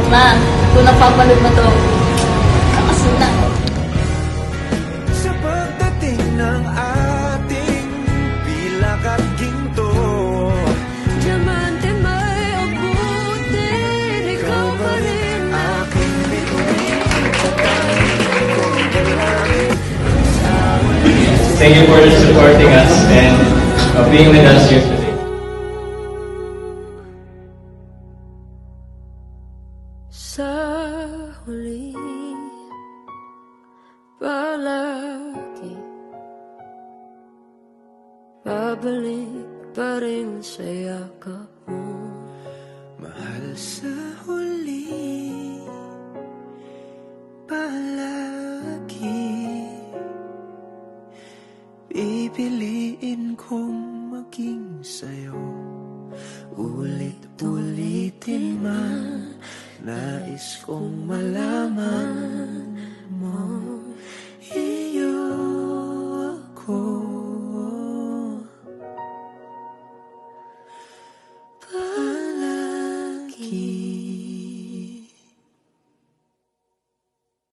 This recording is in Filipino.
Ma, kung napapanood mo to, kakasuna. Sa pagdating ng ating pilak at ginto, diamante may abutin, ikaw pa rin aking bituin sa tanging kong dalangin. Thank you for supporting us and being with us here today. sa huli palagi babalik pa rin sa yakap mo. Mahal sa huli palagi pipiliin kong maging sa'yo. Ulit-ulitin man nais kong malaman